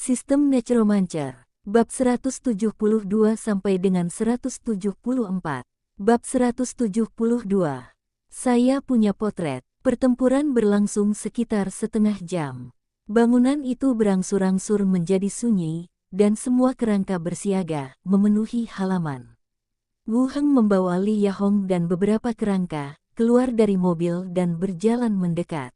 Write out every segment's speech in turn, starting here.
Sistem Necromancer. Bab 172 sampai dengan 174. Bab 172. Saya punya potret. Pertempuran berlangsung sekitar setengah jam. Bangunan itu berangsur-angsur menjadi sunyi, dan semua kerangka bersiaga, memenuhi halaman. Wu Heng membawa Li Yahong dan beberapa kerangka, keluar dari mobil dan berjalan mendekat.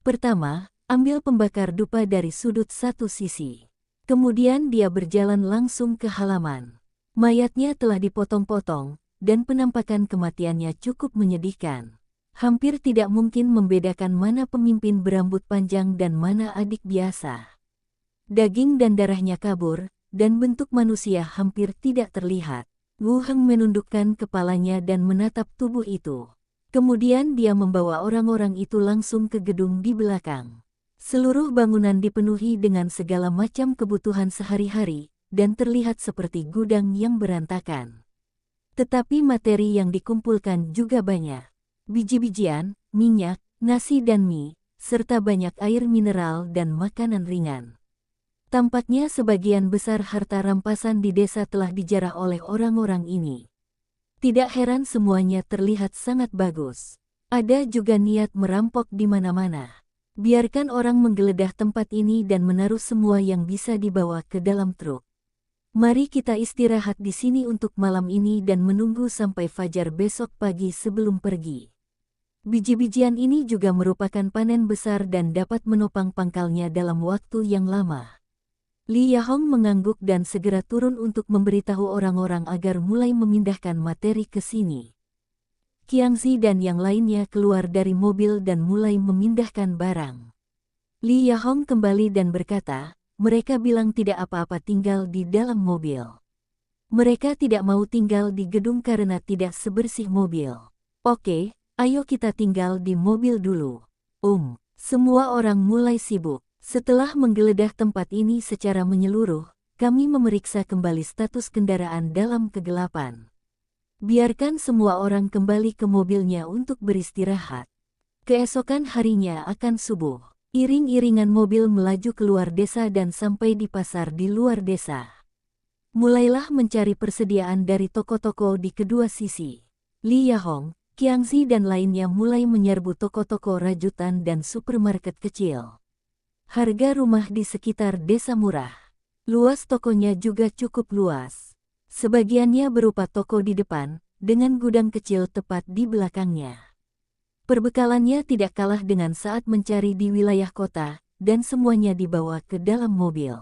Pertama, ambil pembakar dupa dari sudut satu sisi. Kemudian dia berjalan langsung ke halaman. Mayatnya telah dipotong-potong, dan penampakan kematiannya cukup menyedihkan. Hampir tidak mungkin membedakan mana pemimpin berambut panjang dan mana adik biasa. Daging dan darahnya kabur, dan bentuk manusia hampir tidak terlihat. Wu Heng menundukkan kepalanya dan menatap tubuh itu. Kemudian dia membawa orang-orang itu langsung ke gedung di belakang. Seluruh bangunan dipenuhi dengan segala macam kebutuhan sehari-hari, dan terlihat seperti gudang yang berantakan. Tetapi materi yang dikumpulkan juga banyak. Biji-bijian, minyak, nasi dan mie, serta banyak air mineral dan makanan ringan. Tampaknya sebagian besar harta rampasan di desa telah dijarah oleh orang-orang ini. Tidak heran semuanya terlihat sangat bagus. Ada juga niat merampok di mana-mana. Biarkan orang menggeledah tempat ini dan menaruh semua yang bisa dibawa ke dalam truk. Mari kita istirahat di sini untuk malam ini dan menunggu sampai fajar besok pagi sebelum pergi. Biji-bijian ini juga merupakan panen besar dan dapat menopang pangkalnya dalam waktu yang lama. Li Yahong mengangguk dan segera turun untuk memberitahu orang-orang agar mulai memindahkan materi ke sini. Qiangzi dan yang lainnya keluar dari mobil dan mulai memindahkan barang. Li Yahong kembali dan berkata, mereka bilang tidak apa-apa tinggal di dalam mobil. Mereka tidak mau tinggal di gedung karena tidak sebersih mobil. Oke, ayo kita tinggal di mobil dulu. Semua orang mulai sibuk. Setelah menggeledah tempat ini secara menyeluruh, kami memeriksa kembali status kendaraan dalam kegelapan. Biarkan semua orang kembali ke mobilnya untuk beristirahat. Keesokan harinya akan subuh. Iring-iringan mobil melaju keluar desa dan sampai di pasar di luar desa. Mulailah mencari persediaan dari toko-toko di kedua sisi. Li Yahong, Qiangzi dan lainnya mulai menyerbu toko-toko rajutan dan supermarket kecil. Harga rumah di sekitar desa murah. Luas tokonya juga cukup luas. Sebagiannya berupa toko di depan, dengan gudang kecil tepat di belakangnya. Perbekalannya tidak kalah dengan saat mencari di wilayah kota, dan semuanya dibawa ke dalam mobil.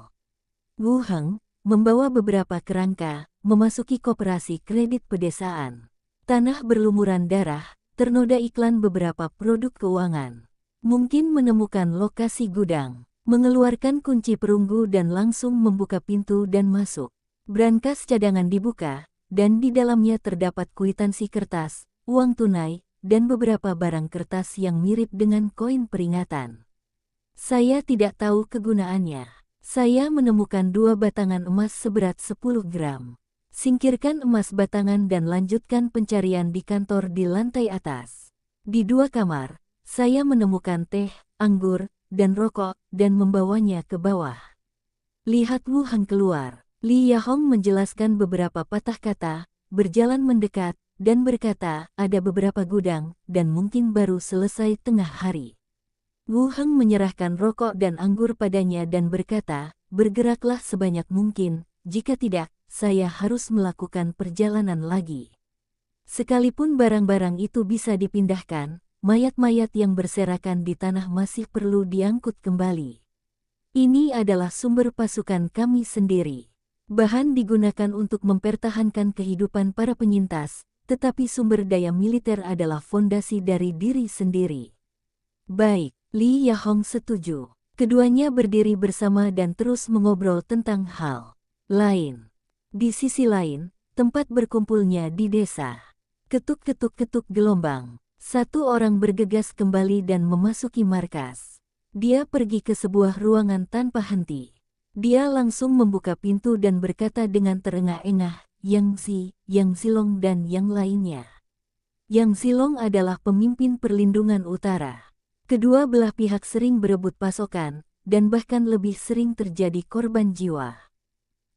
Wu Heng membawa beberapa kerangka, memasuki koperasi kredit pedesaan. Tanah berlumuran darah, ternoda iklan beberapa produk keuangan. Mungkin menemukan lokasi gudang, mengeluarkan kunci perunggu dan langsung membuka pintu dan masuk. Brankas cadangan dibuka, dan di dalamnya terdapat kwitansi kertas, uang tunai, dan beberapa barang kertas yang mirip dengan koin peringatan. Saya tidak tahu kegunaannya. Saya menemukan 2 batangan emas seberat 10 gram. Singkirkan emas batangan dan lanjutkan pencarian di kantor di lantai atas. Di 2 kamar, saya menemukan teh, anggur, dan rokok, dan membawanya ke bawah. Lihat Wu Heng keluar. Li Yahong menjelaskan beberapa patah kata, berjalan mendekat, dan berkata, ada beberapa gudang, dan mungkin baru selesai tengah hari. Wu Heng menyerahkan rokok dan anggur padanya dan berkata, bergeraklah sebanyak mungkin, jika tidak, saya harus melakukan perjalanan lagi. Sekalipun barang-barang itu bisa dipindahkan, mayat-mayat yang berserakan di tanah masih perlu diangkut kembali. Ini adalah sumber pasukan kami sendiri. Bahan digunakan untuk mempertahankan kehidupan para penyintas, tetapi sumber daya militer adalah fondasi dari diri sendiri. Baik, Li Yahong setuju. Keduanya berdiri bersama dan terus mengobrol tentang hal lain. Di sisi lain, tempat berkumpulnya di desa. Ketuk-ketuk-ketuk gelombang. Satu orang bergegas kembali dan memasuki markas. Dia pergi ke sebuah ruangan tanpa henti. Dia langsung membuka pintu dan berkata dengan terengah-engah, Yang Zilong dan yang lainnya. Yang Zilong adalah pemimpin perlindungan utara. Kedua belah pihak sering berebut pasokan, dan bahkan lebih sering terjadi korban jiwa.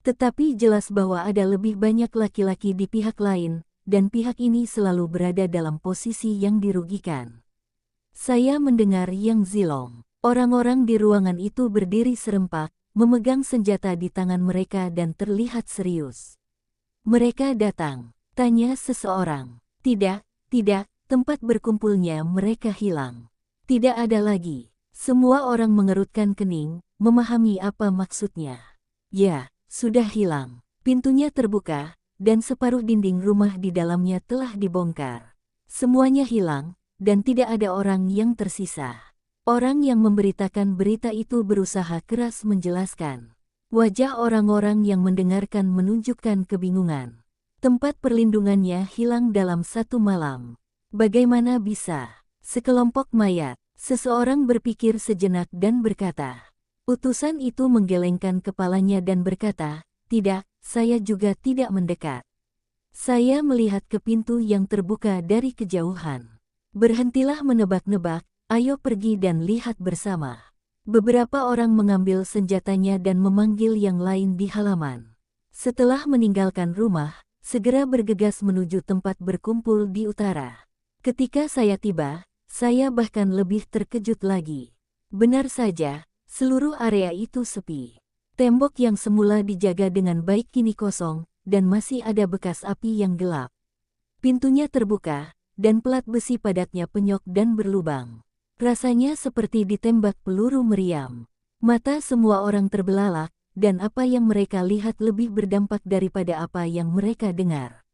Tetapi jelas bahwa ada lebih banyak laki-laki di pihak lain, dan pihak ini selalu berada dalam posisi yang dirugikan. Saya mendengar Yang Zilong. Orang-orang di ruangan itu berdiri serempak, memegang senjata di tangan mereka dan terlihat serius. Mereka datang, tanya seseorang. Tidak, tempat berkumpulnya mereka hilang. Tidak ada lagi. Semua orang mengerutkan kening, memahami apa maksudnya. Ya, sudah hilang. Pintunya terbuka, dan separuh dinding rumah di dalamnya telah dibongkar. Semuanya hilang, dan tidak ada orang yang tersisa. Orang yang memberitakan berita itu berusaha keras menjelaskan. Wajah orang-orang yang mendengarkan menunjukkan kebingungan. Tempat perlindungannya hilang dalam satu malam. Bagaimana bisa? Sekelompok mayat. Seseorang berpikir sejenak dan berkata. Utusan itu menggelengkan kepalanya dan berkata, "Tidak, saya juga tidak mendekat. Saya melihat ke pintu yang terbuka dari kejauhan. Berhentilah menebak-nebak, ayo pergi dan lihat bersama." Beberapa orang mengambil senjatanya dan memanggil yang lain di halaman. Setelah meninggalkan rumah, segera bergegas menuju tempat berkumpul di utara. Ketika saya tiba, saya bahkan lebih terkejut lagi. Benar saja, seluruh area itu sepi. Tembok yang semula dijaga dengan baik kini kosong, dan masih ada bekas api yang gelap. Pintunya terbuka, dan pelat besi padatnya penyok dan berlubang. Rasanya seperti ditembak peluru meriam. Mata semua orang terbelalak, dan apa yang mereka lihat lebih berdampak daripada apa yang mereka dengar.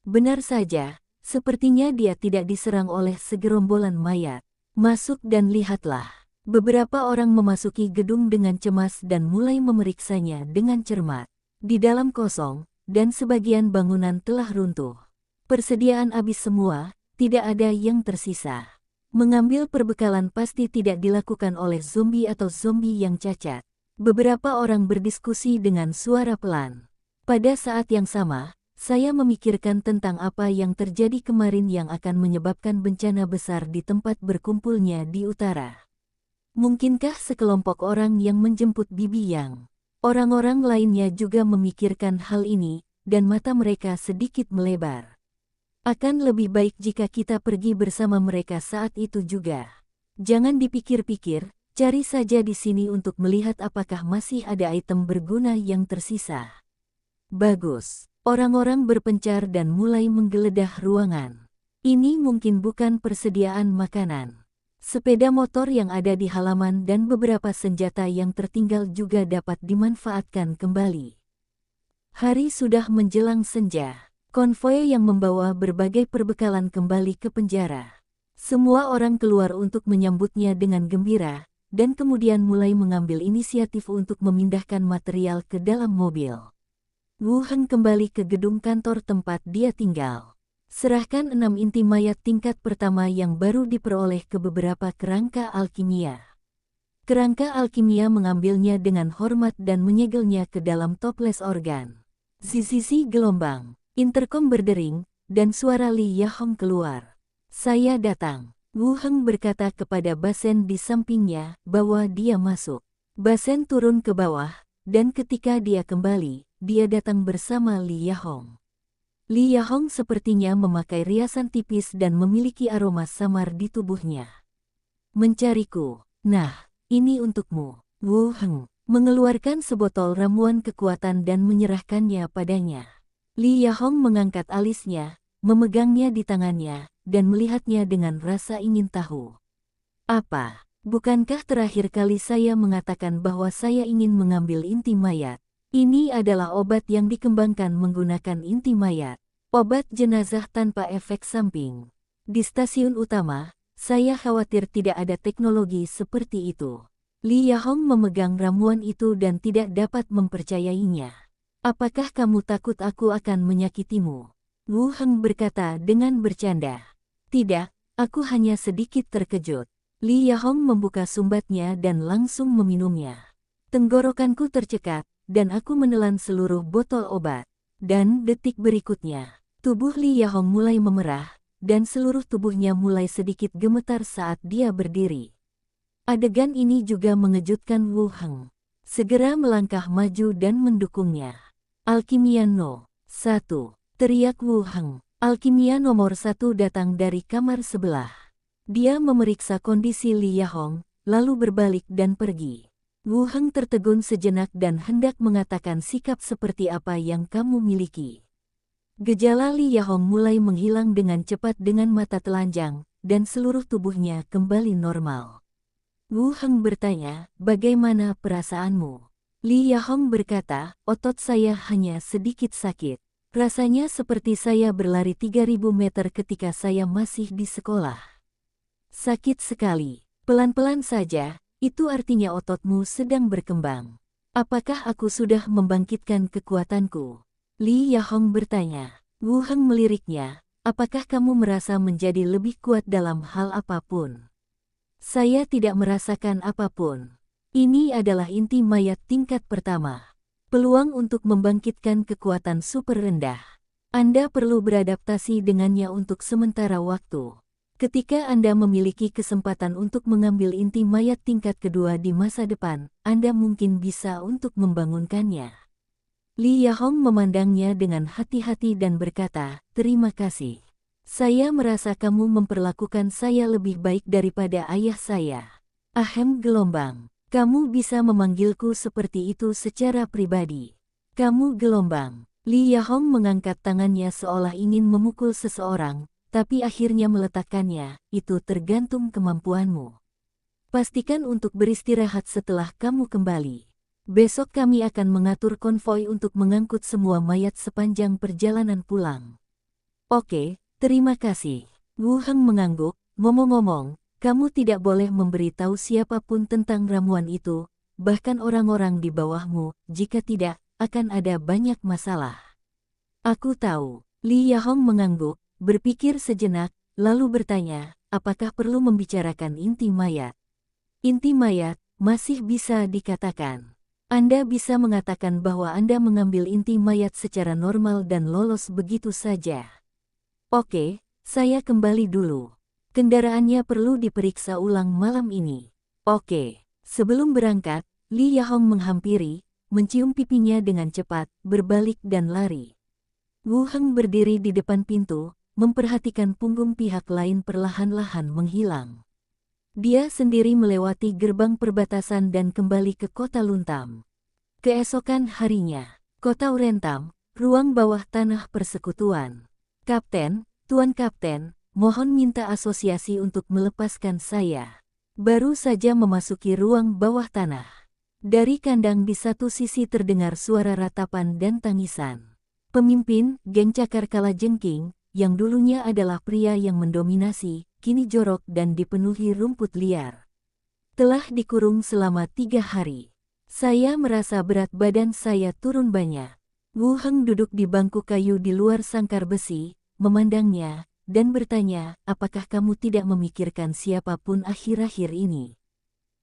Benar saja, sepertinya dia tidak diserang oleh segerombolan mayat. Masuk dan lihatlah. Beberapa orang memasuki gedung dengan cemas dan mulai memeriksanya dengan cermat. Di dalam kosong, dan sebagian bangunan telah runtuh. Persediaan habis semua, tidak ada yang tersisa. Mengambil perbekalan pasti tidak dilakukan oleh zombie atau zombie yang cacat. Beberapa orang berdiskusi dengan suara pelan. Pada saat yang sama, saya memikirkan tentang apa yang terjadi kemarin yang akan menyebabkan bencana besar di tempat berkumpulnya di utara. Mungkinkah sekelompok orang yang menjemput Bibi Yang? Orang-orang lainnya juga memikirkan hal ini, dan mata mereka sedikit melebar. Akan lebih baik jika kita pergi bersama mereka saat itu juga. Jangan dipikir-pikir, cari saja di sini untuk melihat apakah masih ada item berguna yang tersisa. Bagus. Orang-orang berpencar dan mulai menggeledah ruangan. Ini mungkin bukan persediaan makanan. Sepeda motor yang ada di halaman dan beberapa senjata yang tertinggal juga dapat dimanfaatkan kembali. Hari sudah menjelang senja. Konvoi yang membawa berbagai perbekalan kembali ke penjara. Semua orang keluar untuk menyambutnya dengan gembira, dan kemudian mulai mengambil inisiatif untuk memindahkan material ke dalam mobil. Wu Heng kembali ke gedung kantor tempat dia tinggal. Serahkan 6 inti mayat tingkat pertama yang baru diperoleh ke beberapa kerangka alkimia. Kerangka alkimia mengambilnya dengan hormat dan menyegelnya ke dalam toples organ. Sisi gelombang. Interkom berdering, dan suara Li Yahong keluar. "Saya datang." Wu Heng berkata kepada Basen di sampingnya bahwa dia masuk. Basen turun ke bawah, dan ketika dia kembali, dia datang bersama Li Yahong. Li Yahong sepertinya memakai riasan tipis dan memiliki aroma samar di tubuhnya. "Mencariku. Nah, ini untukmu." Wu Heng mengeluarkan sebotol ramuan kekuatan dan menyerahkannya padanya. Li Yahong mengangkat alisnya, memegangnya di tangannya, dan melihatnya dengan rasa ingin tahu. "Apa? Bukankah terakhir kali saya mengatakan bahwa saya ingin mengambil inti mayat? Ini adalah obat yang dikembangkan menggunakan inti mayat. Obat jenazah tanpa efek samping. Di stasiun utama, saya khawatir tidak ada teknologi seperti itu." Li Yahong memegang ramuan itu dan tidak dapat mempercayainya. "Apakah kamu takut aku akan menyakitimu?" Wu Heng berkata dengan bercanda. "Tidak, aku hanya sedikit terkejut." Li Yahong membuka sumbatnya dan langsung meminumnya. "Tenggorokanku tercekat, dan aku menelan seluruh botol obat." Dan detik berikutnya, tubuh Li Yahong mulai memerah, dan seluruh tubuhnya mulai sedikit gemetar saat dia berdiri. Adegan ini juga mengejutkan Wu Heng. Segera melangkah maju dan mendukungnya. Alkimia No. 1. Teriak Wu Heng. Alkimia nomor 1 datang dari kamar sebelah. Dia memeriksa kondisi Li Yahong, lalu berbalik dan pergi. Wu Heng tertegun sejenak dan hendak mengatakan sikap seperti apa yang kamu miliki. Gejala Li Yahong mulai menghilang dengan cepat dengan mata telanjang, dan seluruh tubuhnya kembali normal. Wu Heng bertanya, bagaimana perasaanmu? Li Yahong berkata, otot saya hanya sedikit sakit. Rasanya seperti saya berlari 3000 meter ketika saya masih di sekolah. Sakit sekali. Pelan-pelan saja, itu artinya ototmu sedang berkembang. Apakah aku sudah membangkitkan kekuatanku? Li Yahong bertanya. Wu Heng meliriknya, apakah kamu merasa menjadi lebih kuat dalam hal apapun? Saya tidak merasakan apapun. Ini adalah inti mayat tingkat pertama. Peluang untuk membangkitkan kekuatan super rendah. Anda perlu beradaptasi dengannya untuk sementara waktu. Ketika Anda memiliki kesempatan untuk mengambil inti mayat tingkat kedua di masa depan, Anda mungkin bisa untuk membangunkannya. Li Yahong memandangnya dengan hati-hati dan berkata, terima kasih. Saya merasa kamu memperlakukan saya lebih baik daripada ayah saya. Ahem gelombang. Kamu bisa memanggilku seperti itu secara pribadi. Kamu gelombang. Li Yahong mengangkat tangannya seolah ingin memukul seseorang, tapi akhirnya meletakkannya, itu tergantung kemampuanmu. Pastikan untuk beristirahat setelah kamu kembali. Besok kami akan mengatur konvoi untuk mengangkut semua mayat sepanjang perjalanan pulang. Oke. Terima kasih. Wu Heng mengangguk, ngomong-ngomong, kamu tidak boleh memberitahu siapapun tentang ramuan itu, bahkan orang-orang di bawahmu, jika tidak, akan ada banyak masalah. Aku tahu. Li Yahong mengangguk, berpikir sejenak, lalu bertanya, apakah perlu membicarakan inti mayat? Inti mayat, masih bisa dikatakan. Anda bisa mengatakan bahwa Anda mengambil inti mayat secara normal dan lolos begitu saja. Oke, saya kembali dulu. Kendaraannya perlu diperiksa ulang malam ini. Oke, sebelum berangkat, Li Yahong menghampiri, mencium pipinya dengan cepat, berbalik dan lari. Wu Heng berdiri di depan pintu, memperhatikan punggung pihak lain perlahan-lahan menghilang. Dia sendiri melewati gerbang perbatasan dan kembali ke kota Luntam. Keesokan harinya, kota Urentam, ruang bawah tanah persekutuan. Kapten, Tuan Kapten, mohon minta asosiasi untuk melepaskan saya. Baru saja memasuki ruang bawah tanah. Dari kandang di satu sisi terdengar suara ratapan dan tangisan. Pemimpin, geng Cakar Kalajengking, yang dulunya adalah pria yang mendominasi, kini jorok dan dipenuhi rumput liar. Telah dikurung selama 3 hari. Saya merasa berat badan saya turun banyak. Wu Heng duduk di bangku kayu di luar sangkar besi, memandangnya, dan bertanya, apakah kamu tidak memikirkan siapapun akhir-akhir ini?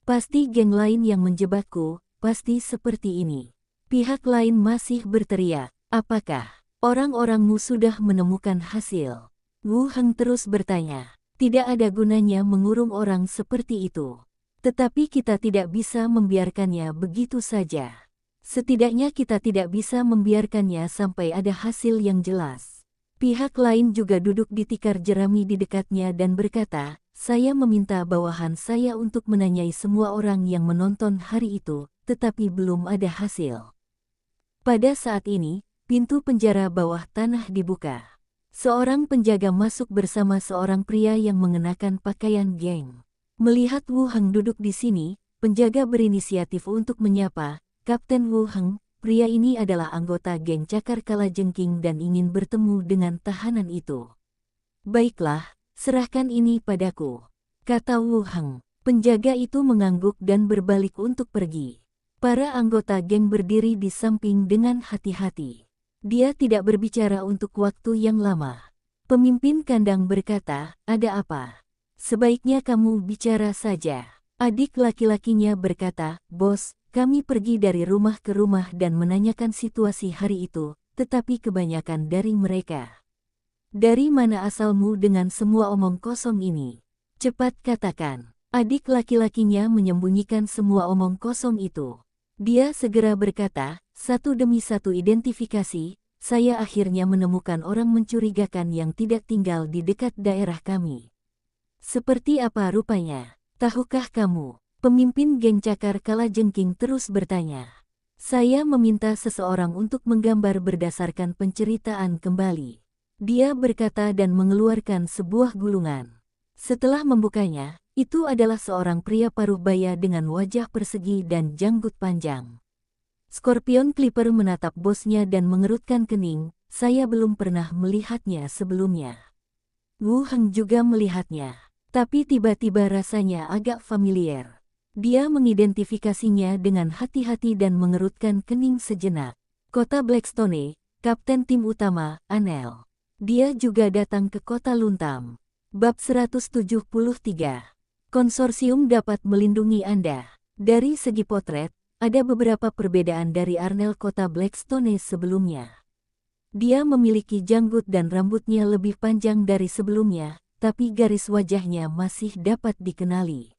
Pasti geng lain yang menjebakku, pasti seperti ini. Pihak lain masih berteriak, apakah orang-orangmu sudah menemukan hasil? Wu Heng terus bertanya, tidak ada gunanya mengurung orang seperti itu. Tetapi kita tidak bisa membiarkannya begitu saja. Setidaknya kita tidak bisa membiarkannya sampai ada hasil yang jelas. Pihak lain juga duduk di tikar jerami di dekatnya dan berkata, saya meminta bawahan saya untuk menanyai semua orang yang menonton hari itu, tetapi belum ada hasil. Pada saat ini, pintu penjara bawah tanah dibuka. Seorang penjaga masuk bersama seorang pria yang mengenakan pakaian geng. Melihat Wu Heng duduk di sini, penjaga berinisiatif untuk menyapa, Kapten Wu Heng. Pria ini adalah anggota geng Cakar Kalajengking dan ingin bertemu dengan tahanan itu. Baiklah, serahkan ini padaku, kata Wu Heng. Penjaga itu mengangguk dan berbalik untuk pergi. Para anggota geng berdiri di samping dengan hati-hati. Dia tidak berbicara untuk waktu yang lama. Pemimpin kandang berkata, ada apa? Sebaiknya kamu bicara saja. Adik laki-lakinya berkata, bos, kami pergi dari rumah ke rumah dan menanyakan situasi hari itu, tetapi kebanyakan dari mereka. Dari mana asalmu dengan semua omong kosong ini? Cepat katakan. Adik laki-lakinya menyembunyikan semua omong kosong itu. Dia segera berkata, satu demi satu identifikasi, saya akhirnya menemukan orang mencurigakan yang tidak tinggal di dekat daerah kami. Seperti apa rupanya? Tahukah kamu? Pemimpin geng Cakar Kalajengking terus bertanya. Saya meminta seseorang untuk menggambar berdasarkan penceritaan kembali. Dia berkata dan mengeluarkan sebuah gulungan. Setelah membukanya, itu adalah seorang pria paruh baya dengan wajah persegi dan janggut panjang. Scorpion Clipper menatap bosnya dan mengerutkan kening, saya belum pernah melihatnya sebelumnya. Wu Heng juga melihatnya, tapi tiba-tiba rasanya agak familiar. Dia mengidentifikasinya dengan hati-hati dan mengerutkan kening sejenak. Kota Blackstone, Kapten Tim Utama, Anel. Dia juga datang ke Kota Luntam. Bab 173. Konsorsium dapat melindungi Anda. Dari segi potret, ada beberapa perbedaan dari Arnel Kota Blackstone sebelumnya. Dia memiliki janggut dan rambutnya lebih panjang dari sebelumnya, tapi garis wajahnya masih dapat dikenali.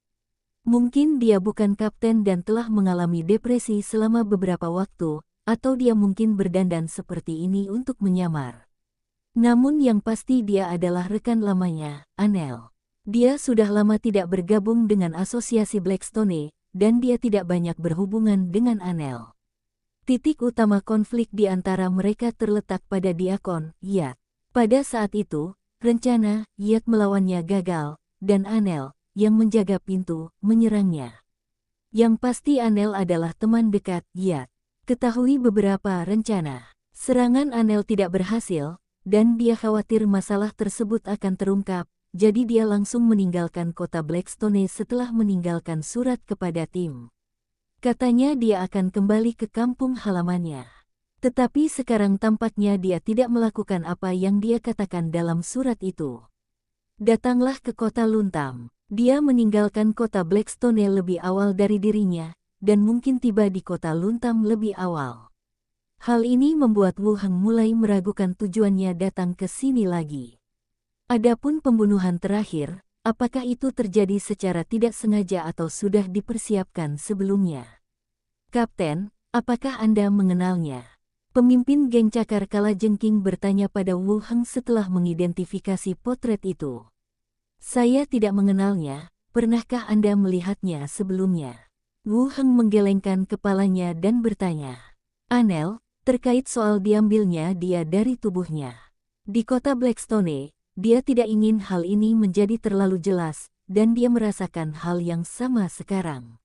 Mungkin dia bukan kapten dan telah mengalami depresi selama beberapa waktu, atau dia mungkin berdandan seperti ini untuk menyamar. Namun yang pasti dia adalah rekan lamanya, Anel. Dia sudah lama tidak bergabung dengan asosiasi Blackstone, dan dia tidak banyak berhubungan dengan Anel. Titik utama konflik di antara mereka terletak pada Diakon, Yat. Pada saat itu, rencana Yat melawannya gagal, dan Anel, yang menjaga pintu, menyerangnya. Yang pasti Anel adalah teman dekat Yat. Ketahui beberapa rencana. Serangan Anel tidak berhasil, dan dia khawatir masalah tersebut akan terungkap, jadi dia langsung meninggalkan kota Blackstone setelah meninggalkan surat kepada tim. Katanya dia akan kembali ke kampung halamannya. Tetapi sekarang tampaknya dia tidak melakukan apa yang dia katakan dalam surat itu. Datanglah ke kota Luntam. Dia meninggalkan kota Blackstone lebih awal dari dirinya, dan mungkin tiba di kota Luntam lebih awal. Hal ini membuat Wu Heng mulai meragukan tujuannya datang ke sini lagi. Adapun pembunuhan terakhir, apakah itu terjadi secara tidak sengaja atau sudah dipersiapkan sebelumnya? Kapten, apakah Anda mengenalnya? Pemimpin geng Cakar Kalajengking bertanya pada Wu Heng setelah mengidentifikasi potret itu. Saya tidak mengenalnya, pernahkah Anda melihatnya sebelumnya? Wu Heng menggelengkan kepalanya dan bertanya. Anel, terkait soal diambilnya dia dari tubuhnya. Di kota Blackstone, dia tidak ingin hal ini menjadi terlalu jelas, dan dia merasakan hal yang sama sekarang.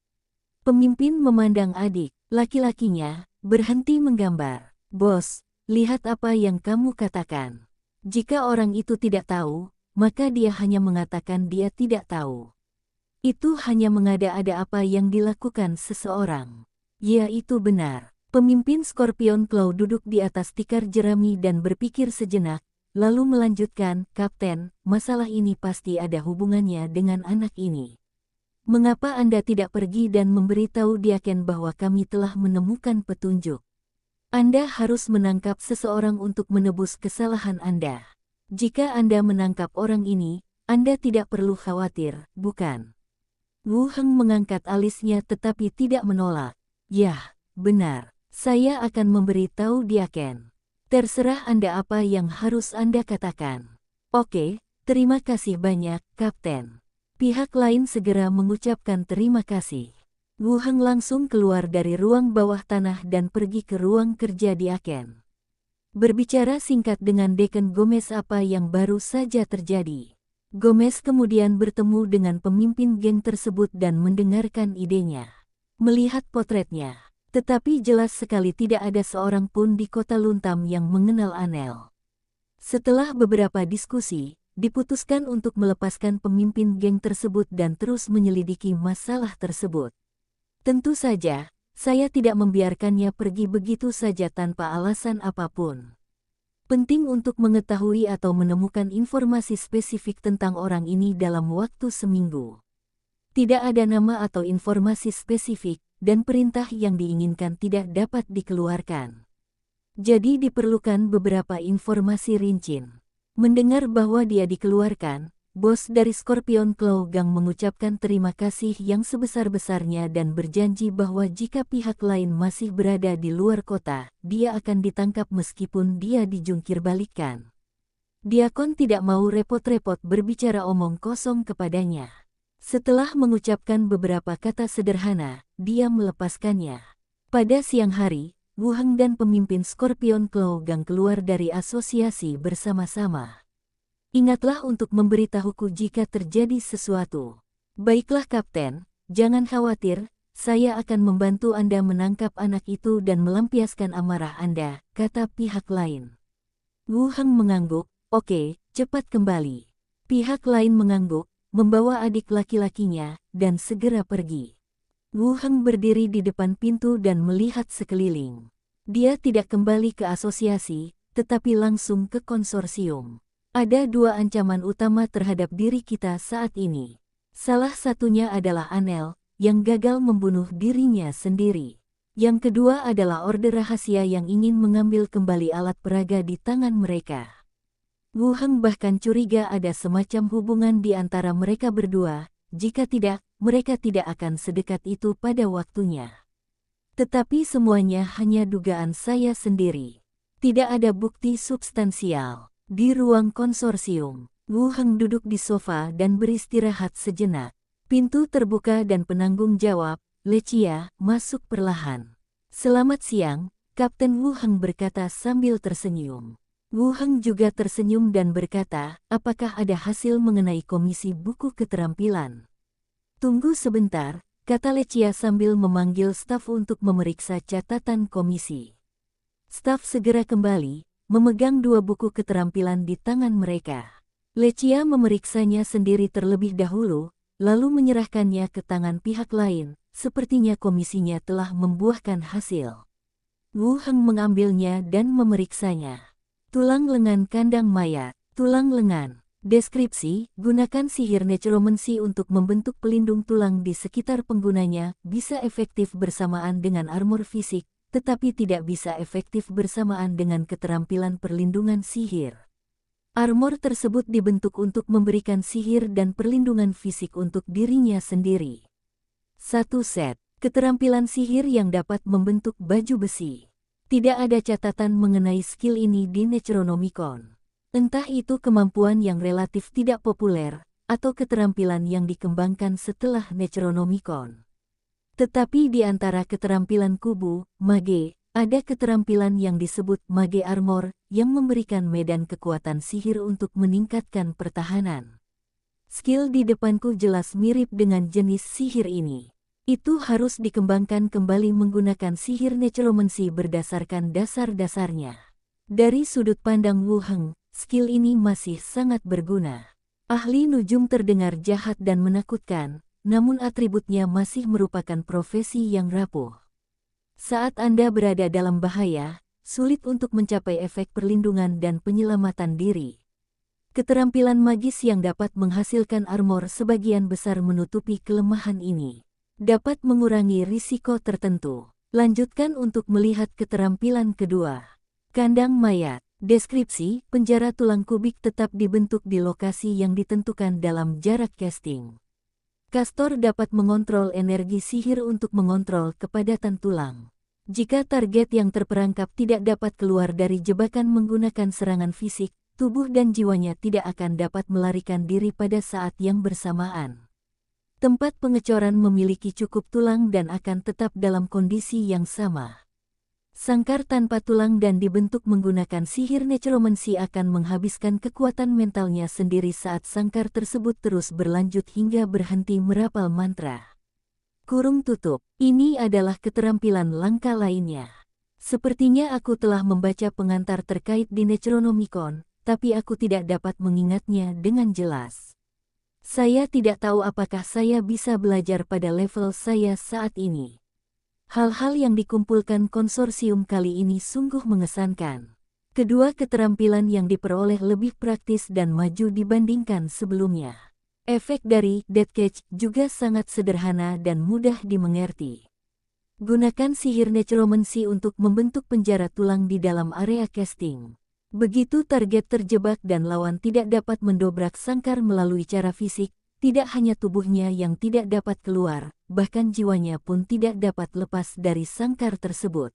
Pemimpin memandang adik, laki-lakinya, berhenti menggambar. Bos, lihat apa yang kamu katakan. Jika orang itu tidak tahu, maka dia hanya mengatakan dia tidak tahu. Itu hanya mengada-ada apa yang dilakukan seseorang. Ya, itu benar. Pemimpin Scorpion Claw duduk di atas tikar jerami dan berpikir sejenak, lalu melanjutkan, Kapten, masalah ini pasti ada hubungannya dengan anak ini. Mengapa Anda tidak pergi dan memberitahu Diaken bahwa kami telah menemukan petunjuk? Anda harus menangkap seseorang untuk menebus kesalahan Anda. Jika Anda menangkap orang ini, Anda tidak perlu khawatir, bukan? Wu Heng mengangkat alisnya tetapi tidak menolak. Yah, benar. Saya akan memberitahu Diaken. Terserah Anda apa yang harus Anda katakan. Oke, terima kasih banyak, Kapten. Pihak lain segera mengucapkan terima kasih. Wu Heng langsung keluar dari ruang bawah tanah dan pergi ke ruang kerja Diaken. Berbicara singkat dengan Deacon Gomez apa yang baru saja terjadi. Gomez kemudian bertemu dengan pemimpin geng tersebut dan mendengarkan idenya. Melihat potretnya. Tetapi jelas sekali tidak ada seorang pun di kota Luntam yang mengenal Anel. Setelah beberapa diskusi, diputuskan untuk melepaskan pemimpin geng tersebut dan terus menyelidiki masalah tersebut. Tentu saja, saya tidak membiarkannya pergi begitu saja tanpa alasan apapun. Penting untuk mengetahui atau menemukan informasi spesifik tentang orang ini dalam waktu seminggu. Tidak ada nama atau informasi spesifik, dan perintah yang diinginkan tidak dapat dikeluarkan. Jadi diperlukan beberapa informasi rinci. Mendengar bahwa dia dikeluarkan, bos dari Scorpion Claw Gang mengucapkan terima kasih yang sebesar-besarnya dan berjanji bahwa jika pihak lain masih berada di luar kota, dia akan ditangkap meskipun dia dijungkir balikan. Diakon tidak mau repot-repot berbicara omong kosong kepadanya. Setelah mengucapkan beberapa kata sederhana, dia melepaskannya. Pada siang hari, Wu Heng dan pemimpin Scorpion Claw Gang keluar dari asosiasi bersama-sama. Ingatlah untuk memberitahuku jika terjadi sesuatu. Baiklah Kapten, jangan khawatir, saya akan membantu Anda menangkap anak itu dan melampiaskan amarah Anda, kata pihak lain. Wu Heng mengangguk, oke, cepat kembali. Pihak lain mengangguk, membawa adik laki-lakinya, dan segera pergi. Wu Heng berdiri di depan pintu dan melihat sekeliling. Dia tidak kembali ke asosiasi, tetapi langsung ke konsorsium. Ada dua ancaman utama terhadap diri kita saat ini. Salah satunya adalah Anel, yang gagal membunuh dirinya sendiri. Yang kedua adalah Orde Rahasia yang ingin mengambil kembali alat peraga di tangan mereka. Wu Heng bahkan curiga ada semacam hubungan di antara mereka berdua, jika tidak, mereka tidak akan sedekat itu pada waktunya. Tetapi semuanya hanya dugaan saya sendiri. Tidak ada bukti substansial. Di ruang konsorsium, Wu Heng duduk di sofa dan beristirahat sejenak. Pintu terbuka dan penanggung jawab, Lechia, masuk perlahan. Selamat siang, Kapten Wu Heng berkata sambil tersenyum. Wu Heng juga tersenyum dan berkata, apakah ada hasil mengenai komisi buku keterampilan? Tunggu sebentar, kata Lechia sambil memanggil staf untuk memeriksa catatan komisi. Staf segera kembali, memegang dua buku keterampilan di tangan mereka. Lechia memeriksanya sendiri terlebih dahulu, lalu menyerahkannya ke tangan pihak lain, sepertinya komisinya telah membuahkan hasil. Wu Heng mengambilnya dan memeriksanya. Tulang lengan kandang mayat, tulang lengan. Deskripsi, gunakan sihir necromancy untuk membentuk pelindung tulang di sekitar penggunanya, bisa efektif bersamaan dengan armor fisik, tetapi tidak bisa efektif bersamaan dengan keterampilan perlindungan sihir. Armor tersebut dibentuk untuk memberikan sihir dan perlindungan fisik untuk dirinya sendiri. 1 set, keterampilan sihir yang dapat membentuk baju besi. Tidak ada catatan mengenai skill ini di Necronomicon. Entah itu kemampuan yang relatif tidak populer, atau keterampilan yang dikembangkan setelah Necronomicon. Tetapi di antara keterampilan kubu, mage, ada keterampilan yang disebut mage armor, yang memberikan medan kekuatan sihir untuk meningkatkan pertahanan. Skill di depanku jelas mirip dengan jenis sihir ini. Itu harus dikembangkan kembali menggunakan sihir necromancy berdasarkan dasar-dasarnya. Dari sudut pandang Wu Heng, skill ini masih sangat berguna. Ahli nujum terdengar jahat dan menakutkan, namun atributnya masih merupakan profesi yang rapuh. Saat Anda berada dalam bahaya, sulit untuk mencapai efek perlindungan dan penyelamatan diri. Keterampilan magis yang dapat menghasilkan armor sebagian besar menutupi kelemahan ini. Dapat mengurangi risiko tertentu. Lanjutkan untuk melihat keterampilan kedua. Kandang mayat. Deskripsi, penjara tulang kubik tetap dibentuk di lokasi yang ditentukan dalam jarak casting. Kastor dapat mengontrol energi sihir untuk mengontrol kepadatan tulang. Jika target yang terperangkap tidak dapat keluar dari jebakan menggunakan serangan fisik, tubuh dan jiwanya tidak akan dapat melarikan diri pada saat yang bersamaan. Tempat pengecoran memiliki cukup tulang dan akan tetap dalam kondisi yang sama. Sangkar tanpa tulang dan dibentuk menggunakan sihir necromancy akan menghabiskan kekuatan mentalnya sendiri saat sangkar tersebut terus berlanjut hingga berhenti merapal mantra. Kurung tutup, ini adalah keterampilan langka lainnya. Sepertinya aku telah membaca pengantar terkait di Necronomicon, tapi aku tidak dapat mengingatnya dengan jelas. Saya tidak tahu apakah saya bisa belajar pada level saya saat ini. Hal-hal yang dikumpulkan konsorsium kali ini sungguh mengesankan. Kedua keterampilan yang diperoleh lebih praktis dan maju dibandingkan sebelumnya. Efek dari Death Catch juga sangat sederhana dan mudah dimengerti. Gunakan sihir necromancy untuk membentuk penjara tulang di dalam area casting. Begitu target terjebak dan lawan tidak dapat mendobrak sangkar melalui cara fisik, tidak hanya tubuhnya yang tidak dapat keluar, bahkan jiwanya pun tidak dapat lepas dari sangkar tersebut.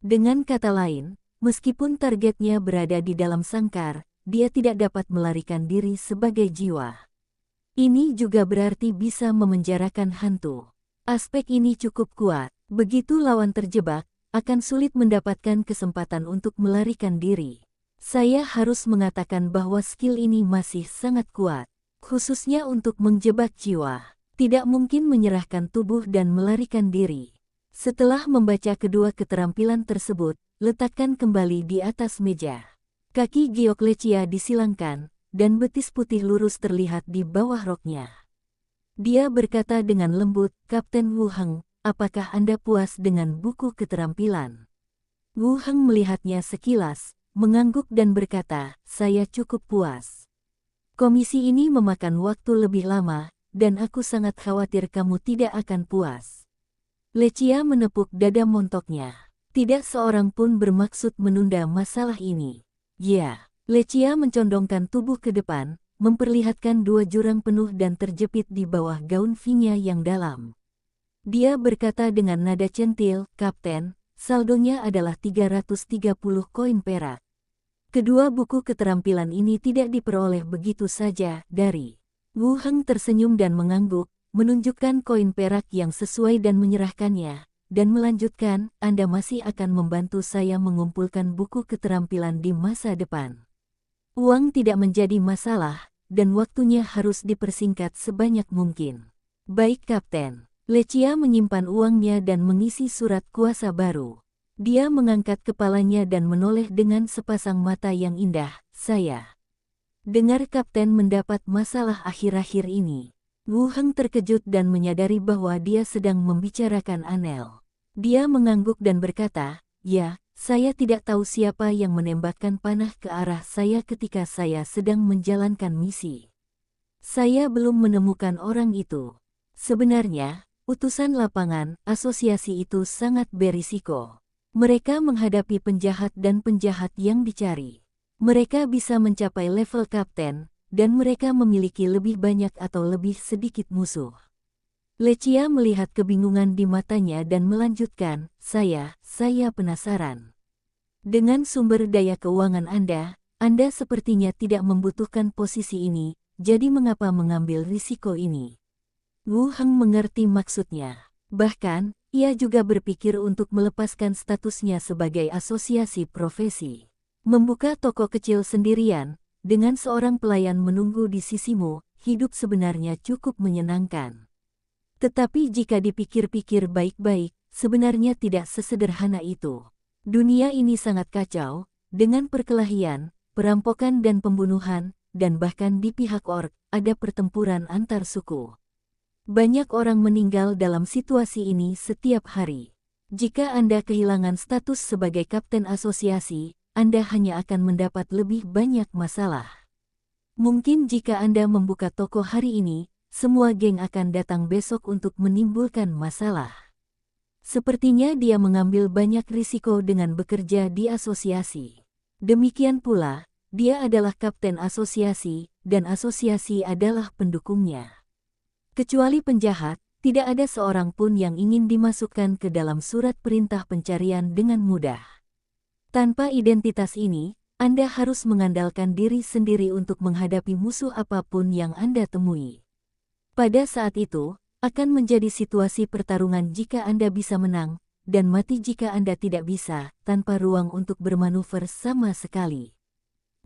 Dengan kata lain, meskipun targetnya berada di dalam sangkar, dia tidak dapat melarikan diri sebagai jiwa. Ini juga berarti bisa memenjarakan hantu. Aspek ini cukup kuat. Begitu lawan terjebak, akan sulit mendapatkan kesempatan untuk melarikan diri. Saya harus mengatakan bahwa skill ini masih sangat kuat, khususnya untuk menjebak jiwa. Tidak mungkin menyerahkan tubuh dan melarikan diri. Setelah membaca kedua keterampilan tersebut, letakkan kembali di atas meja. Kaki giok Lechia disilangkan, dan betis putih lurus terlihat di bawah roknya. Dia berkata dengan lembut, "Kapten Wu Heng, apakah Anda puas dengan buku keterampilan?" Wu Heng melihatnya sekilas, mengangguk dan berkata, "Saya cukup puas. Komisi ini memakan waktu lebih lama, dan aku sangat khawatir kamu tidak akan puas." Lechia menepuk dada montoknya. Tidak seorang pun bermaksud menunda masalah ini. Ya, Lechia mencondongkan tubuh ke depan, memperlihatkan dua jurang penuh dan terjepit di bawah gaun V-nya yang dalam. Dia berkata dengan nada centil, "Kapten, saldonya adalah 330 koin perak." Kedua buku keterampilan ini tidak diperoleh begitu saja dari. Wu Heng tersenyum dan mengangguk, menunjukkan koin perak yang sesuai dan menyerahkannya, dan melanjutkan, "Anda masih akan membantu saya mengumpulkan buku keterampilan di masa depan. Uang tidak menjadi masalah, dan waktunya harus dipersingkat sebanyak mungkin." "Baik, Kapten." Lechia menyimpan uangnya dan mengisi surat kuasa baru. Dia mengangkat kepalanya dan menoleh dengan sepasang mata yang indah, "Saya dengar Kapten mendapat masalah akhir-akhir ini." Wu Heng terkejut dan menyadari bahwa dia sedang membicarakan Anel. Dia mengangguk dan berkata, "Ya, saya tidak tahu siapa yang menembakkan panah ke arah saya ketika saya sedang menjalankan misi. Saya belum menemukan orang itu. Sebenarnya, utusan lapangan, asosiasi itu sangat berisiko. Mereka menghadapi penjahat dan penjahat yang dicari. Mereka bisa mencapai level kapten, dan mereka memiliki lebih banyak atau lebih sedikit musuh." Lechia melihat kebingungan di matanya dan melanjutkan, Saya penasaran. Dengan sumber daya keuangan Anda sepertinya tidak membutuhkan posisi ini, jadi mengapa mengambil risiko ini?" Wu Heng mengerti maksudnya. Bahkan, ia juga berpikir untuk melepaskan statusnya sebagai asosiasi profesi. Membuka toko kecil sendirian, dengan seorang pelayan menunggu di sisimu, hidup sebenarnya cukup menyenangkan. Tetapi jika dipikir-pikir baik-baik, sebenarnya tidak sesederhana itu. Dunia ini sangat kacau, dengan perkelahian, perampokan dan pembunuhan, dan bahkan di pihak orc, ada pertempuran antar suku. Banyak orang meninggal dalam situasi ini setiap hari. Jika Anda kehilangan status sebagai kapten asosiasi, Anda hanya akan mendapat lebih banyak masalah. Mungkin jika Anda membuka toko hari ini, semua geng akan datang besok untuk menimbulkan masalah. Sepertinya dia mengambil banyak risiko dengan bekerja di asosiasi. Demikian pula, dia adalah kapten asosiasi, dan asosiasi adalah pendukungnya. Kecuali penjahat, tidak ada seorang pun yang ingin dimasukkan ke dalam surat perintah pencarian dengan mudah. Tanpa identitas ini, Anda harus mengandalkan diri sendiri untuk menghadapi musuh apapun yang Anda temui. Pada saat itu, akan menjadi situasi pertarungan jika Anda bisa menang, dan mati jika Anda tidak bisa, tanpa ruang untuk bermanuver sama sekali.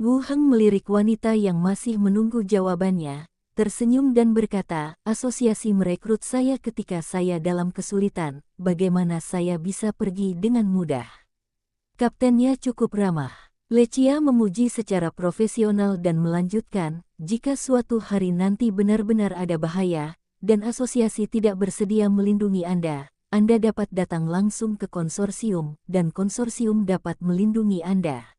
Wu Heng melirik wanita yang masih menunggu jawabannya, tersenyum dan berkata, "Asosiasi merekrut saya ketika saya dalam kesulitan, bagaimana saya bisa pergi dengan mudah?" Kaptennya cukup ramah. Lechia memuji secara profesional dan melanjutkan, "Jika suatu hari nanti benar-benar ada bahaya, dan asosiasi tidak bersedia melindungi Anda dapat datang langsung ke konsorsium, dan konsorsium dapat melindungi Anda."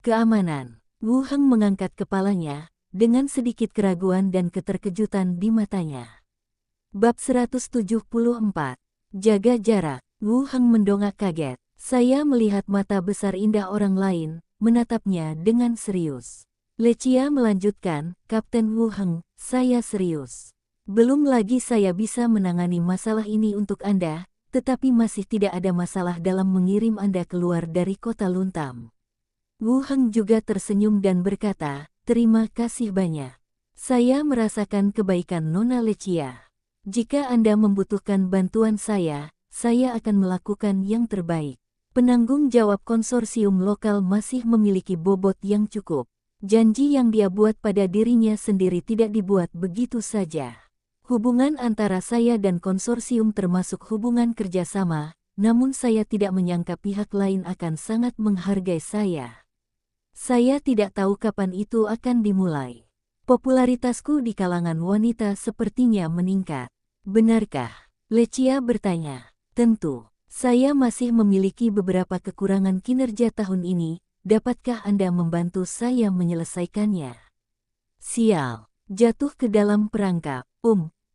Keamanan. Wu Heng mengangkat kepalanya, dengan sedikit keraguan dan keterkejutan di matanya. Bab 174. Jaga jarak. Wu Heng mendongak kaget. "Saya melihat mata besar indah orang lain, menatapnya dengan serius. Lechia melanjutkan, Kapten Wu Heng, saya serius. Belum lagi saya bisa menangani masalah ini untuk Anda, tetapi masih tidak ada masalah dalam mengirim Anda keluar dari kota Luntam. Wu Heng juga tersenyum dan berkata, terima kasih banyak. Saya merasakan kebaikan Nona Lechia. Jika Anda membutuhkan bantuan saya akan melakukan yang terbaik. Penanggung jawab konsorsium lokal masih memiliki bobot yang cukup. Janji yang dia buat pada dirinya sendiri tidak dibuat begitu saja. Hubungan antara saya dan konsorsium termasuk hubungan kerjasama, namun saya tidak menyangka pihak lain akan sangat menghargai saya. Saya tidak tahu kapan itu akan dimulai. Popularitasku di kalangan wanita sepertinya meningkat. Benarkah? Lechia bertanya. Tentu, saya masih memiliki beberapa kekurangan kinerja tahun ini. Dapatkah Anda membantu saya menyelesaikannya? Sial, jatuh ke dalam perangkap.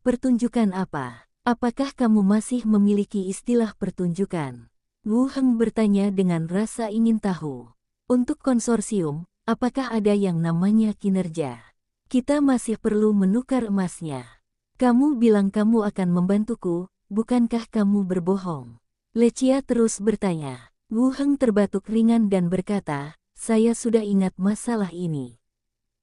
Pertunjukan apa? Apakah kamu masih memiliki istilah pertunjukan? Wu Heng bertanya dengan rasa ingin tahu. Untuk konsorsium, apakah ada yang namanya kinerja? Kita masih perlu menukar emasnya. Kamu bilang kamu akan membantuku, bukankah kamu berbohong? Lechia terus bertanya. Wu Heng terbatuk ringan dan berkata, saya sudah ingat masalah ini.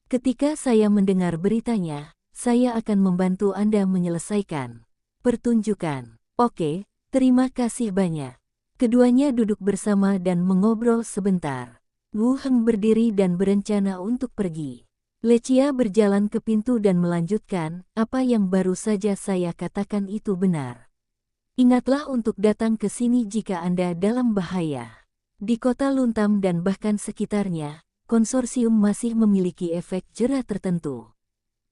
Ketika saya mendengar beritanya, saya akan membantu Anda menyelesaikan pertunjukan. Oke, terima kasih banyak. Keduanya duduk bersama dan mengobrol sebentar. Wu Heng berdiri dan berencana untuk pergi. Lechia berjalan ke pintu dan melanjutkan, apa yang baru saja saya katakan itu benar. Ingatlah untuk datang ke sini jika Anda dalam bahaya. Di kota Luntam dan bahkan sekitarnya, konsorsium masih memiliki efek jera tertentu.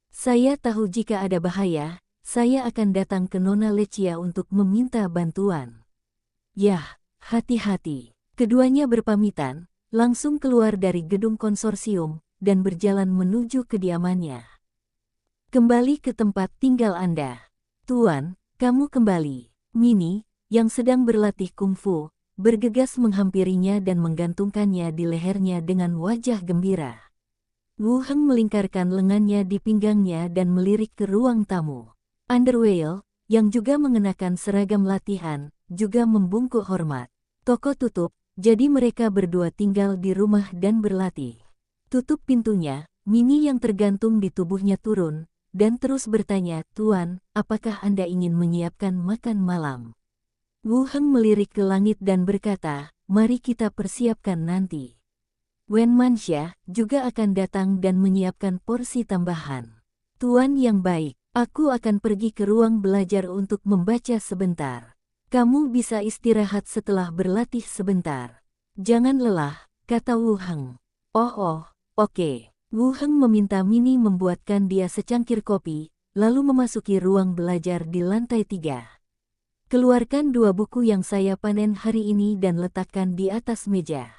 Saya tahu jika ada bahaya, saya akan datang ke Nona Lechia untuk meminta bantuan. Yah, hati-hati. Keduanya berpamitan, langsung keluar dari gedung konsorsium, dan berjalan menuju kediamannya. Kembali ke tempat tinggal Anda. Tuan, kamu kembali. Mini, yang sedang berlatih kungfu, bergegas menghampirinya dan menggantungkannya di lehernya dengan wajah gembira. Wu Heng melingkarkan lengannya di pinggangnya dan melirik ke ruang tamu. Underwhale, yang juga mengenakan seragam latihan, juga membungkuk hormat. Toko tutup, jadi mereka berdua tinggal di rumah dan berlatih. Tutup pintunya, Mini yang tergantung di tubuhnya turun, dan terus bertanya, Tuan, apakah Anda ingin menyiapkan makan malam? Wu Heng melirik ke langit dan berkata, mari kita persiapkan nanti. Wen Manxia juga akan datang dan menyiapkan porsi tambahan. Tuan yang baik, aku akan pergi ke ruang belajar untuk membaca sebentar. Kamu bisa istirahat setelah berlatih sebentar. Jangan lelah, kata Wu Heng. Oke. Wu Heng meminta Mini membuatkan dia secangkir kopi, lalu memasuki ruang belajar di lantai 3. Keluarkan 2 buku yang saya panen hari ini dan letakkan di atas meja.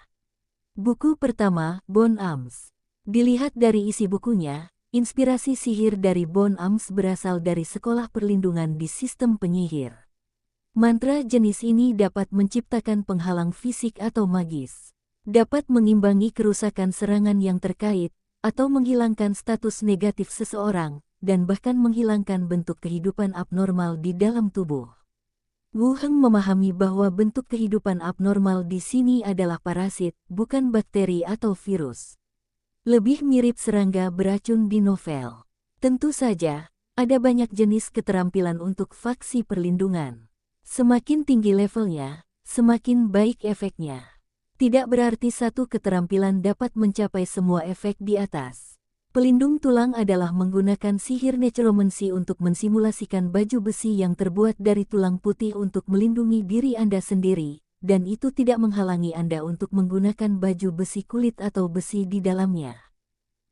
Buku pertama, Bon Arms. Dilihat dari isi bukunya, inspirasi sihir dari Bon Arms berasal dari sekolah perlindungan di sistem penyihir. Mantra jenis ini dapat menciptakan penghalang fisik atau magis. Dapat mengimbangi kerusakan serangan yang terkait, atau menghilangkan status negatif seseorang, dan bahkan menghilangkan bentuk kehidupan abnormal di dalam tubuh. Wu Heng memahami bahwa bentuk kehidupan abnormal di sini adalah parasit, bukan bakteri atau virus. Lebih mirip serangga beracun di novel. Tentu saja, ada banyak jenis keterampilan untuk faksi perlindungan. Semakin tinggi levelnya, semakin baik efeknya. Tidak berarti satu keterampilan dapat mencapai semua efek di atas. Pelindung tulang adalah menggunakan sihir necromancy untuk mensimulasikan baju besi yang terbuat dari tulang putih untuk melindungi diri Anda sendiri, dan itu tidak menghalangi Anda untuk menggunakan baju besi kulit atau besi di dalamnya.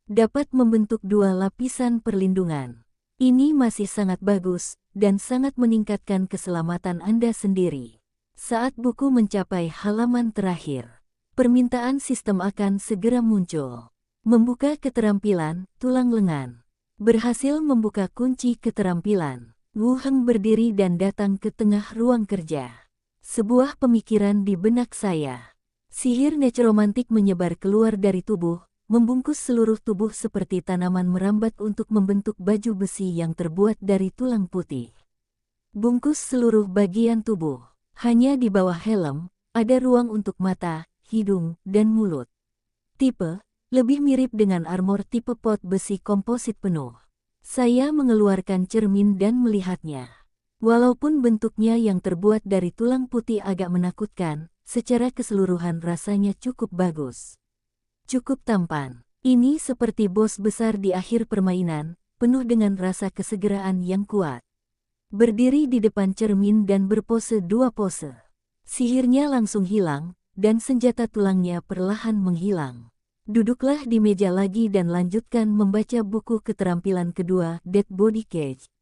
Dapat membentuk 2 lapisan perlindungan. Ini masih sangat bagus, dan sangat meningkatkan keselamatan Anda sendiri. Saat buku mencapai halaman terakhir, permintaan sistem akan segera muncul. Membuka keterampilan, tulang lengan. Berhasil membuka kunci keterampilan. Wu Heng berdiri dan datang ke tengah ruang kerja. Sebuah pemikiran di benak saya. Sihir necromantik menyebar keluar dari tubuh, membungkus seluruh tubuh seperti tanaman merambat untuk membentuk baju besi yang terbuat dari tulang putih. Bungkus seluruh bagian tubuh. Hanya di bawah helm, ada ruang untuk mata, hidung, dan mulut. Tipe, lebih mirip dengan armor tipe pot besi komposit penuh. Saya mengeluarkan cermin dan melihatnya. Walaupun bentuknya yang terbuat dari tulang putih agak menakutkan, secara keseluruhan rasanya cukup bagus. Cukup tampan. Ini seperti bos besar di akhir permainan, penuh dengan rasa kesegeraan yang kuat. Berdiri di depan cermin dan berpose dua pose. Sihirnya langsung hilang, dan senjata tulangnya perlahan menghilang. Duduklah di meja lagi dan lanjutkan membaca buku keterampilan kedua, Dead Body Cage.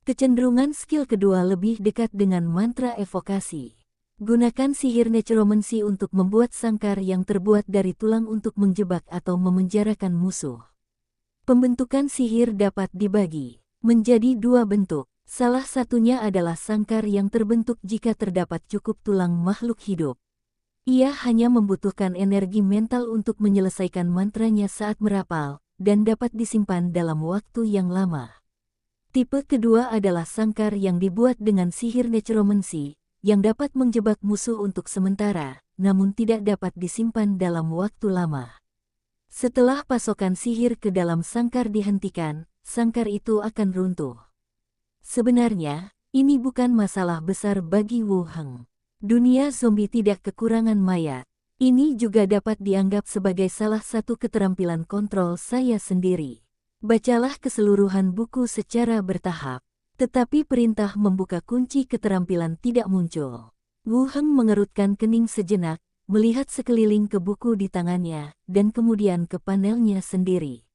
Kecenderungan skill kedua lebih dekat dengan mantra evokasi. Gunakan sihir necromancy untuk membuat sangkar yang terbuat dari tulang untuk menjebak atau memenjarakan musuh. Pembentukan sihir dapat dibagi menjadi dua bentuk. Salah satunya adalah sangkar yang terbentuk jika terdapat cukup tulang makhluk hidup. Ia hanya membutuhkan energi mental untuk menyelesaikan mantranya saat merapal, dan dapat disimpan dalam waktu yang lama. Tipe kedua adalah sangkar yang dibuat dengan sihir necromancy, yang dapat menjebak musuh untuk sementara, namun tidak dapat disimpan dalam waktu lama. Setelah pasokan sihir ke dalam sangkar dihentikan, sangkar itu akan runtuh. Sebenarnya, ini bukan masalah besar bagi Wu Heng. Dunia zombie tidak kekurangan mayat. Ini juga dapat dianggap sebagai salah satu keterampilan kontrol saya sendiri. Bacalah keseluruhan buku secara bertahap. Tetapi perintah membuka kunci keterampilan tidak muncul. Wu Heng mengerutkan kening sejenak, melihat sekeliling ke buku di tangannya, dan kemudian ke panelnya sendiri.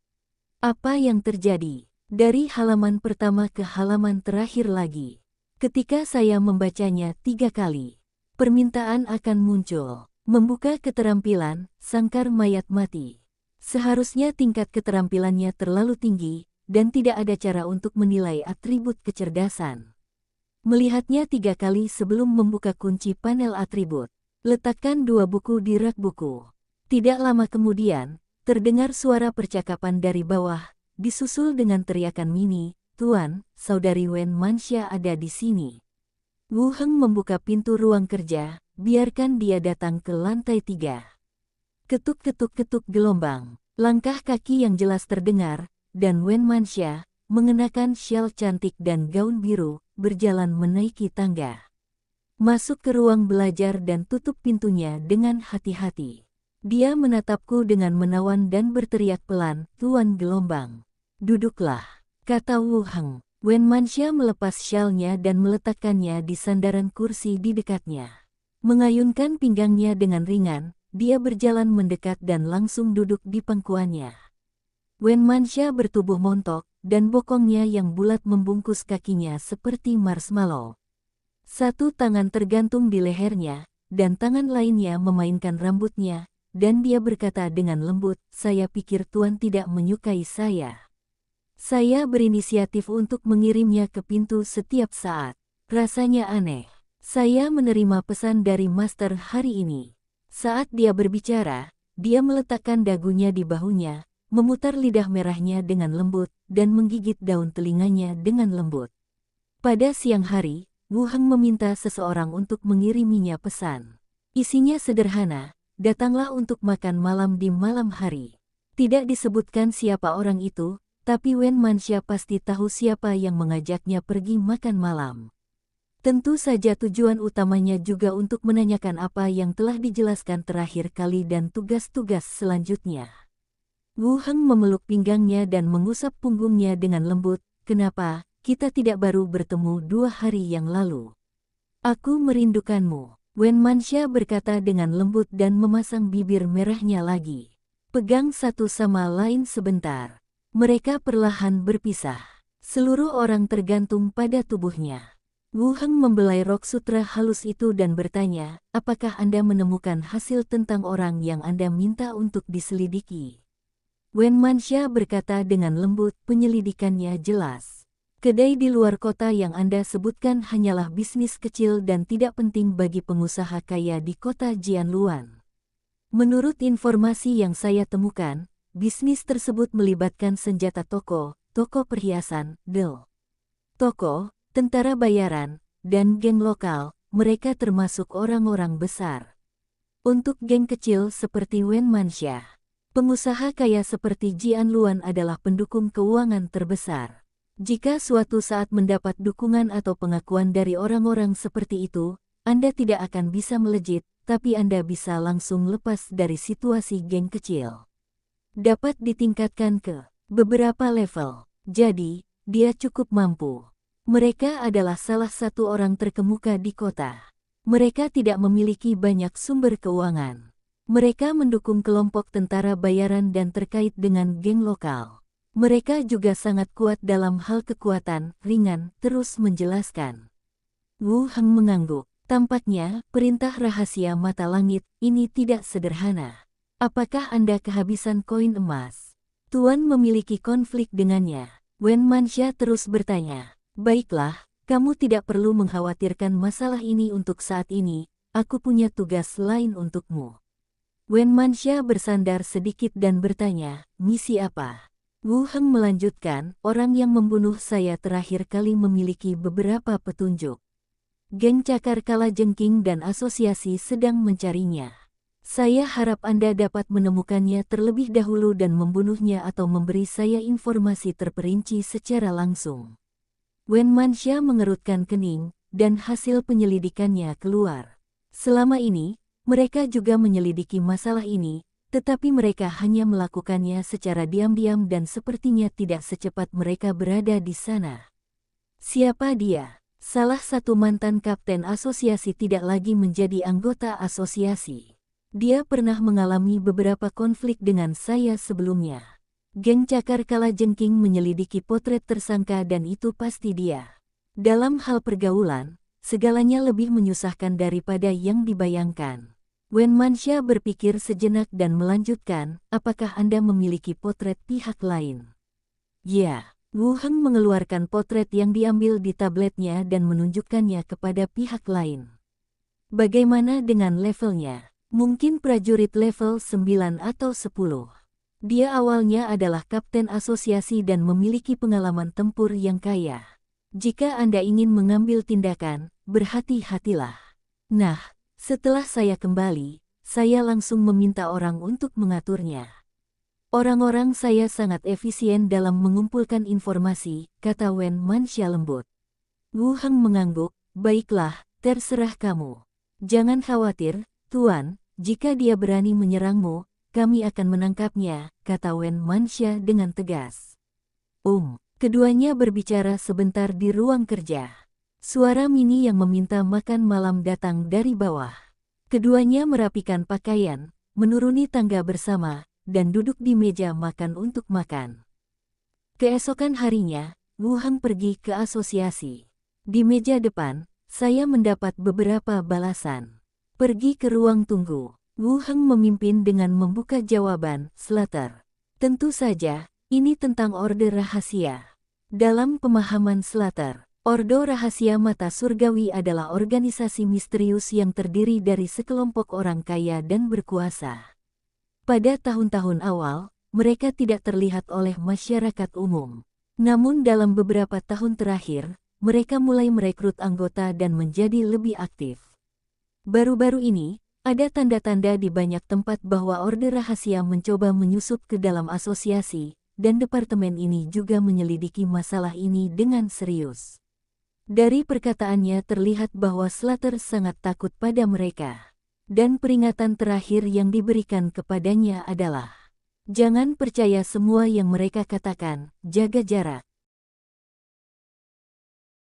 Apa yang terjadi? Dari halaman pertama ke halaman terakhir lagi. Ketika saya membacanya 3 kali, permintaan akan muncul. Membuka keterampilan, sangkar mayat mati. Seharusnya tingkat keterampilannya terlalu tinggi, dan tidak ada cara untuk menilai atribut kecerdasan. Melihatnya 3 kali sebelum membuka kunci panel atribut. Letakkan 2 buku di rak buku. Tidak lama kemudian, terdengar suara percakapan dari bawah, disusul dengan teriakan Mini, "Tuan, saudari Wen Manxia ada di sini." Wu Heng membuka pintu ruang kerja, biarkan dia datang ke lantai 3. Ketuk-ketuk-ketuk gelombang, langkah kaki yang jelas terdengar, dan Wen Manxia, mengenakan syal cantik dan gaun biru, berjalan menaiki tangga. Masuk ke ruang belajar dan tutup pintunya dengan hati-hati. Dia menatapku dengan menawan dan berteriak pelan, "Tuan Gelombang, duduklah," kata Wu Heng. Wen Manxia melepas syalnya dan meletakkannya di sandaran kursi di dekatnya. Mengayunkan pinggangnya dengan ringan, dia berjalan mendekat dan langsung duduk di pangkuannya. Wen Manxia bertubuh montok, dan bokongnya yang bulat membungkus kakinya seperti marshmallow. Satu tangan tergantung di lehernya, dan tangan lainnya memainkan rambutnya, dan dia berkata dengan lembut, "Saya pikir Tuan tidak menyukai saya. Saya berinisiatif untuk mengirimnya ke pintu setiap saat. Rasanya aneh. Saya menerima pesan dari Master hari ini." Saat dia berbicara, dia meletakkan dagunya di bahunya, memutar lidah merahnya dengan lembut, dan menggigit daun telinganya dengan lembut. Pada siang hari, Wu Heng meminta seseorang untuk mengiriminya pesan. Isinya sederhana, "Datanglah untuk makan malam di malam hari." Tidak disebutkan siapa orang itu, tapi Wen Manxia pasti tahu siapa yang mengajaknya pergi makan malam. Tentu saja tujuan utamanya juga untuk menanyakan apa yang telah dijelaskan terakhir kali dan tugas-tugas selanjutnya. Wu Heng memeluk pinggangnya dan mengusap punggungnya dengan lembut. "Kenapa, kita tidak baru bertemu 2 hari yang lalu? Aku merindukanmu," Wen Manxia berkata dengan lembut dan memasang bibir merahnya lagi. Pegang satu sama lain sebentar. Mereka perlahan berpisah. Seluruh orang tergantung pada tubuhnya. Wu Heng membelai rok sutra halus itu dan bertanya, "Apakah Anda menemukan hasil tentang orang yang Anda minta untuk diselidiki?" Wen Manxia berkata dengan lembut, "Penyelidikannya jelas. Kedai di luar kota yang Anda sebutkan hanyalah bisnis kecil dan tidak penting bagi pengusaha kaya di kota Jianluan. Menurut informasi yang saya temukan, bisnis tersebut melibatkan senjata toko perhiasan, toko, tentara bayaran, dan geng lokal. Mereka termasuk orang-orang besar. Untuk geng kecil seperti Wen Manxia, pengusaha kaya seperti Jian Luan adalah pendukung keuangan terbesar. Jika suatu saat mendapat dukungan atau pengakuan dari orang-orang seperti itu, Anda tidak akan bisa melejit, tapi Anda bisa langsung lepas dari situasi geng kecil. Dapat ditingkatkan ke beberapa level. Jadi, dia cukup mampu. Mereka adalah salah satu orang terkemuka di kota. Mereka tidak memiliki banyak sumber keuangan. Mereka mendukung kelompok tentara bayaran dan terkait dengan geng lokal. Mereka juga sangat kuat dalam hal kekuatan ringan, terus menjelaskan. Wu Heng mengangguk. Tampaknya, perintah rahasia mata langit ini tidak sederhana. Apakah Anda kehabisan koin emas? Tuan memiliki konflik dengannya. Wen Manxia terus bertanya. Baiklah, kamu tidak perlu mengkhawatirkan masalah ini untuk saat ini. Aku punya tugas lain untukmu. Wen Manxia bersandar sedikit dan bertanya, misi apa? Wu Heng melanjutkan, orang yang membunuh saya terakhir kali memiliki beberapa petunjuk. Geng Cakar Kalajengking dan asosiasi sedang mencarinya. Saya harap Anda dapat menemukannya terlebih dahulu dan membunuhnya atau memberi saya informasi terperinci secara langsung. Wen Manxia mengerutkan kening, dan hasil penyelidikannya keluar. Selama ini, mereka juga menyelidiki masalah ini, tetapi mereka hanya melakukannya secara diam-diam dan sepertinya tidak secepat mereka berada di sana. Siapa dia? Salah satu mantan kapten asosiasi tidak lagi menjadi anggota asosiasi. Dia pernah mengalami beberapa konflik dengan saya sebelumnya. Geng Cakar Kalajengking menyelidiki potret tersangka dan itu pasti dia. Dalam hal pergaulan, segalanya lebih menyusahkan daripada yang dibayangkan. Wen Manxia berpikir sejenak dan melanjutkan, apakah Anda memiliki potret pihak lain? Ya, Wu Heng mengeluarkan potret yang diambil di tabletnya dan menunjukkannya kepada pihak lain. Bagaimana dengan levelnya? Mungkin prajurit level 9 atau 10. Dia awalnya adalah kapten asosiasi dan memiliki pengalaman tempur yang kaya. Jika Anda ingin mengambil tindakan, berhati-hatilah. Nah, setelah saya kembali, saya langsung meminta orang untuk mengaturnya. Orang-orang saya sangat efisien dalam mengumpulkan informasi, kata Wen Manxia lembut. Wu Heng mengangguk, baiklah, terserah kamu. Jangan khawatir, Tuan, jika dia berani menyerangmu, kami akan menangkapnya, kata Wen Manxia dengan tegas. Keduanya berbicara sebentar di ruang kerja. Suara Mini yang meminta makan malam datang dari bawah. Keduanya merapikan pakaian, menuruni tangga bersama, dan duduk di meja makan untuk makan. Keesokan harinya, Wu Heng pergi ke asosiasi. Di meja depan, saya mendapat beberapa balasan. Pergi ke ruang tunggu. Wu Heng memimpin dengan membuka jawaban, Slater. Tentu saja, ini tentang Orde Rahasia. Dalam pemahaman Slater, Orde Rahasia Mata Surgawi adalah organisasi misterius yang terdiri dari sekelompok orang kaya dan berkuasa. Pada tahun-tahun awal, mereka tidak terlihat oleh masyarakat umum. Namun dalam beberapa tahun terakhir, mereka mulai merekrut anggota dan menjadi lebih aktif. Baru-baru ini, ada tanda-tanda di banyak tempat bahwa Orde Rahasia mencoba menyusup ke dalam asosiasi, dan departemen ini juga menyelidiki masalah ini dengan serius. Dari perkataannya terlihat bahwa Slater sangat takut pada mereka. Dan peringatan terakhir yang diberikan kepadanya adalah, jangan percaya semua yang mereka katakan, jaga jarak.